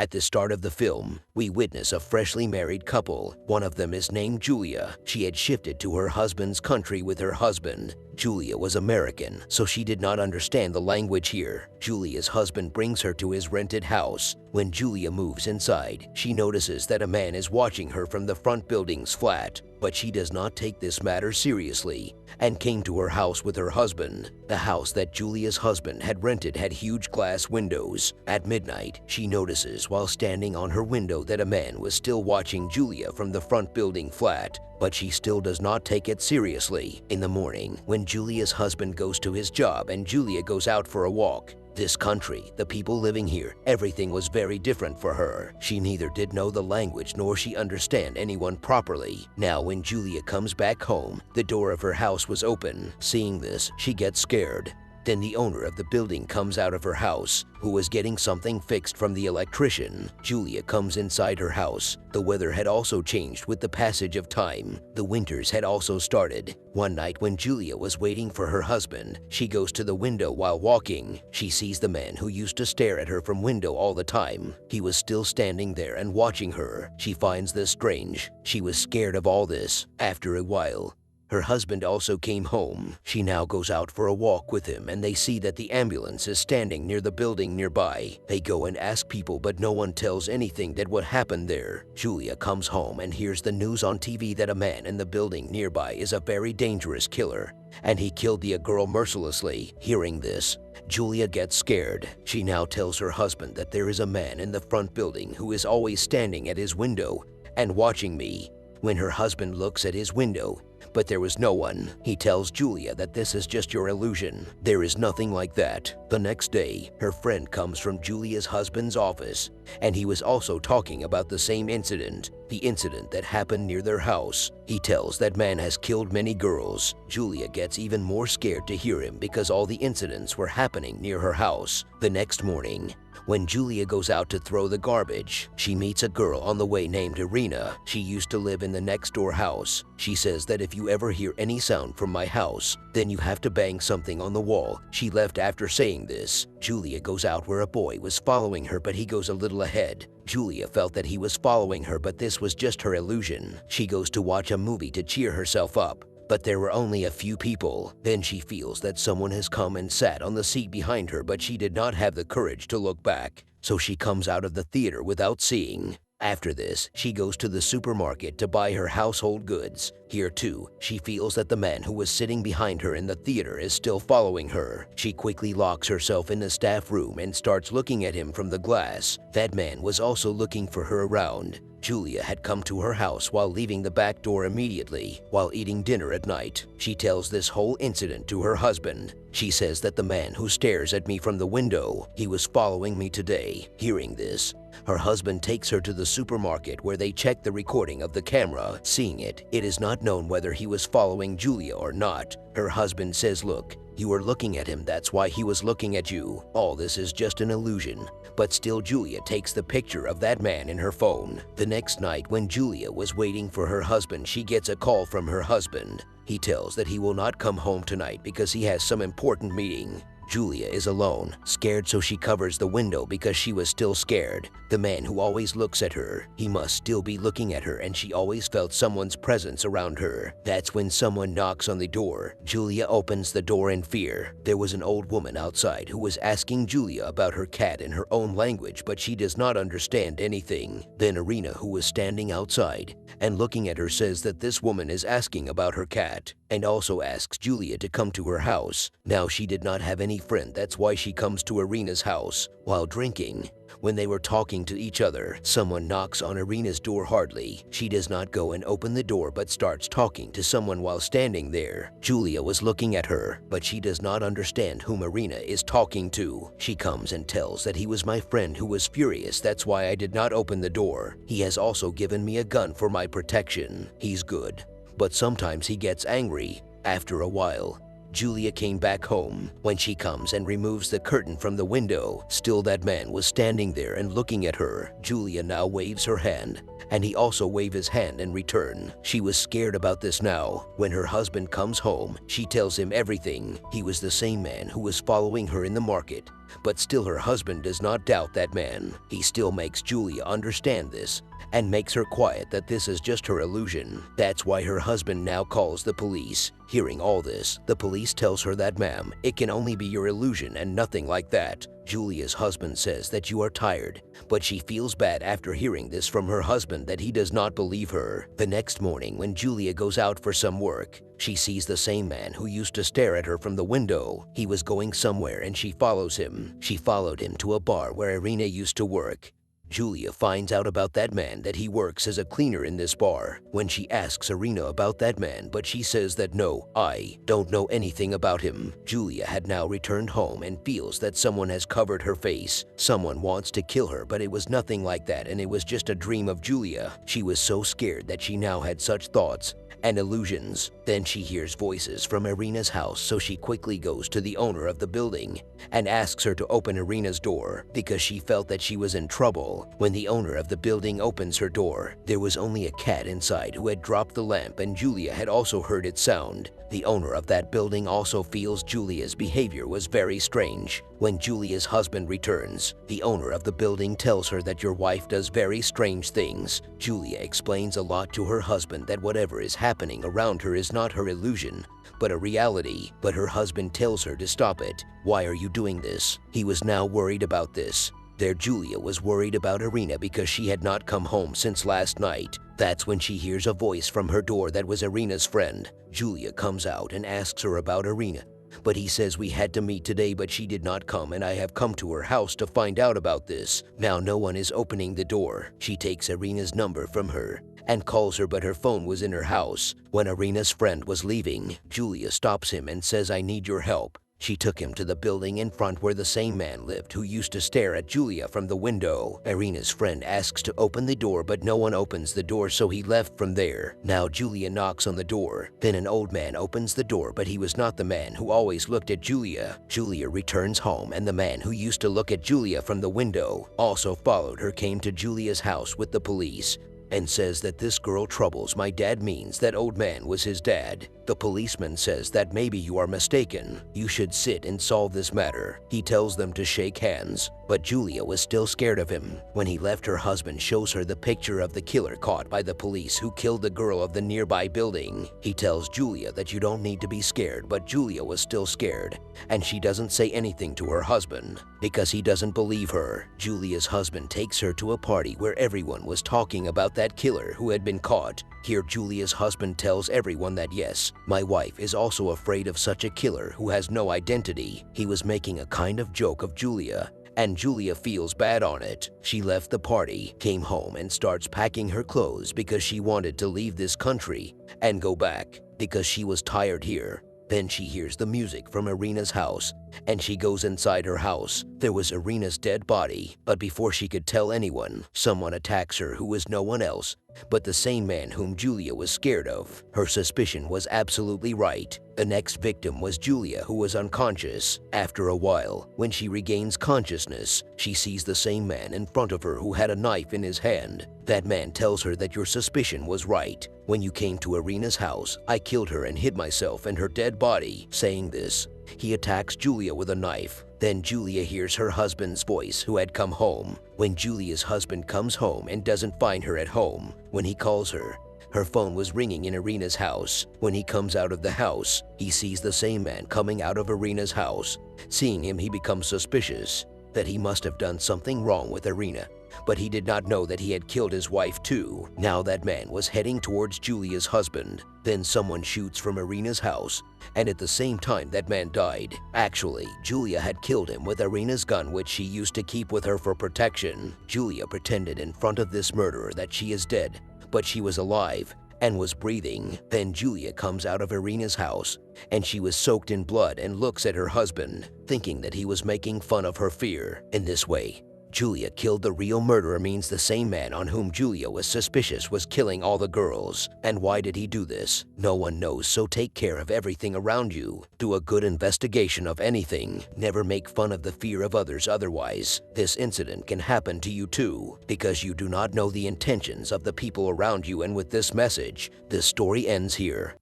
At the start of the film, we witness a freshly married couple. One of them is named Julia. She had shifted to her husband's country with her husband. Julia was American, so she did not understand the language here. Julia's husband brings her to his rented house. When Julia moves inside, she notices that a man is watching her from the front building's flat, but she does not take this matter seriously and came to her house with her husband. The house that Julia's husband had rented had huge glass windows. At midnight, she notices while standing on her window that a man was still watching Julia from the front building flat, but she still does not take it seriously. In the morning, when Julia's husband goes to his job and Julia goes out for a walk, this country, the people living here, everything was very different for her. She neither did know the language nor she understand anyone properly. Now when Julia comes back home, the door of her house was open. Seeing this, she gets scared. Then the owner of the building comes out of her house, who was getting something fixed from the electrician. Julia comes inside her house. The weather had also changed with the passage of time. The winters had also started. One night when Julia was waiting for her husband, she goes to the window while walking. She sees the man who used to stare at her from window all the time. He was still standing there and watching her. She finds this strange. She was scared of all this. After a while, her husband also came home. She now goes out for a walk with him and they see that the ambulance is standing near the building nearby. They go and ask people, but no one tells anything that what happened there. Julia comes home and hears the news on TV that a man in the building nearby is a very dangerous killer, and he killed the girl mercilessly. Hearing this, Julia gets scared. She now tells her husband that there is a man in the front building who is always standing at his window and watching me. When her husband looks at his window, but there was no one, he tells Julia that this is just your illusion. There is nothing like that. The next day, her friend comes from Julia's husband's office, and he was also talking about the same incident, the incident that happened near their house. He tells that man has killed many girls. Julia gets even more scared to hear him because all the incidents were happening near her house. The next morning, when Julia goes out to throw the garbage, she meets a girl on the way named Irina. She used to live in the next door house. She says that if you ever hear any sound from my house, then you have to bang something on the wall. She left after saying this. Julia goes out where a boy was following her, but he goes a little ahead. Julia felt that he was following her, but this was just her illusion. She goes to watch a movie to cheer herself up, but there were only a few people. Then she feels that someone has come and sat on the seat behind her, but she did not have the courage to look back, so she comes out of the theater without seeing. After this, she goes to the supermarket to buy her household goods. Here too, she feels that the man who was sitting behind her in the theater is still following her. She quickly locks herself in the staff room and starts looking at him from the glass. That man was also looking for her around. Julia had come to her house while leaving the back door immediately, while eating dinner at night. She tells this whole incident to her husband. She says that the man who stares at me from the window, he was following me today. Hearing this, her husband takes her to the supermarket where they check the recording of the camera. Seeing it, it is not known whether he was following Julia or not. Her husband says, "Look, you were looking at him, that's why he was looking at you. All this is just an illusion." But still Julia takes the picture of that man in her phone. The next night when Julia was waiting for her husband, she gets a call from her husband. He tells that he will not come home tonight because he has some important meeting. Julia is alone, scared, so she covers the window because she was still scared. The man who always looks at her, he must still be looking at her, and she always felt someone's presence around her. That's when someone knocks on the door. Julia opens the door in fear. There was an old woman outside who was asking Julia about her cat in her own language, but she does not understand anything. Then Irina, who was standing outside and looking at her, says that this woman is asking about her cat and also asks Julia to come to her house. Now she did not have any friend, that's why she comes to Irina's house. While drinking, when they were talking to each other, someone knocks on Irina's door hardly. She does not go and open the door but starts talking to someone while standing there. Julia was looking at her, but she does not understand whom Irina is talking to. She comes and tells that he was my friend who was furious, that's why I did not open the door. He has also given me a gun for my protection. He's good, but sometimes he gets angry. After a while, Julia came back home. When she comes and removes the curtain from the window, still that man was standing there and looking at her. Julia now waves her hand, and he also waved his hand in return. She was scared about this now. When her husband comes home, she tells him everything. He was the same man who was following her in the market. But still her husband does not doubt that man. He still makes Julia understand this and makes her quiet that this is just her illusion. That's why her husband now calls the police. Hearing all this, the police tells her that, "Ma'am, it can only be your illusion and nothing like that." Julia's husband says that you are tired, but she feels bad after hearing this from her husband that he does not believe her. The next morning when Julia goes out for some work, she sees the same man who used to stare at her from the window. He was going somewhere and she follows him. She followed him to a bar where Irina used to work. Julia finds out about that man that he works as a cleaner in this bar. When she asks Irina about that man, but she says that no, I don't know anything about him. Julia had now returned home and feels that someone has covered her face. Someone wants to kill her, but it was nothing like that and it was just a dream of Julia. She was so scared that she now had such thoughts and illusions. Then she hears voices from Irina's house, so she quickly goes to the owner of the building and asks her to open Irina's door because she felt that she was in trouble. When the owner of the building opens her door, there was only a cat inside who had dropped the lamp and Julia had also heard its sound. The owner of that building also feels Julia's behavior was very strange. When Julia's husband returns, the owner of the building tells her that your wife does very strange things. Julia explains a lot to her husband that whatever is happening around her is not her illusion, but a reality. But her husband tells her to stop it. Why are you doing this? He was now worried about this. There Julia was worried about Irina because she had not come home since last night. That's when she hears a voice from her door that was Irina's friend. Julia comes out and asks her about Irina, but he says we had to meet today but she did not come and I have come to her house to find out about this. Now no one is opening the door. She takes Irina's number from her and calls her, but her phone was in her house. When Irina's friend was leaving, Julia stops him and says, "I need your help." She took him to the building in front where the same man lived who used to stare at Julia from the window. Irina's friend asks to open the door, but no one opens the door, so he left from there. Now Julia knocks on the door. Then an old man opens the door, but he was not the man who always looked at Julia. Julia returns home, and the man who used to look at Julia from the window also followed her, came to Julia's house with the police and says that this girl troubles my dad, means that old man was his dad. The policeman says that maybe you are mistaken. You should sit and solve this matter. He tells them to shake hands, but Julia was still scared of him. When he left, her husband shows her the picture of the killer caught by the police who killed the girl of the nearby building. He tells Julia that you don't need to be scared, but Julia was still scared, and she doesn't say anything to her husband because he doesn't believe her. Julia's husband takes her to a party where everyone was talking about that killer who had been caught. Here Julia's husband tells everyone that yes, my wife is also afraid of such a killer who has no identity. He was making a kind of joke of Julia, and Julia feels bad on it. She left the party, came home and starts packing her clothes because she wanted to leave this country and go back because she was tired here. Then she hears the music from Irina's house, and she goes inside her house. There was Irina's dead body, but before she could tell anyone, someone attacks her who was no one else but the same man whom Julia was scared of. Her suspicion was absolutely right. The next victim was Julia, who was unconscious. After a while, when she regains consciousness, she sees the same man in front of her who had a knife in his hand. That man tells her that your suspicion was right. When you came to Irina's house, I killed her and hid myself in her dead body. Saying this, he attacks Julia with a knife. Then Julia hears her husband's voice, who had come home. When Julia's husband comes home and doesn't find her at home, when he calls her, her phone was ringing in Irina's house. When he comes out of the house, he sees the same man coming out of Irina's house. Seeing him, he becomes suspicious that he must have done something wrong with Irina, but he did not know that he had killed his wife too. Now that man was heading towards Julia's husband. Then someone shoots from Irina's house, and at the same time that man died. Actually, Julia had killed him with Irina's gun, which she used to keep with her for protection. Julia pretended in front of this murderer that she is dead, but she was alive and was breathing. Then Julia comes out of Irina's house, and she was soaked in blood and looks at her husband, thinking that he was making fun of her fear. In this way, Julia killed the real murderer, means the same man on whom Julia was suspicious was killing all the girls. And why did he do this? No one knows, so take care of everything around you. Do a good investigation of anything. Never make fun of the fear of others, otherwise this incident can happen to you too, because you do not know the intentions of the people around you. And with this message, this story ends here.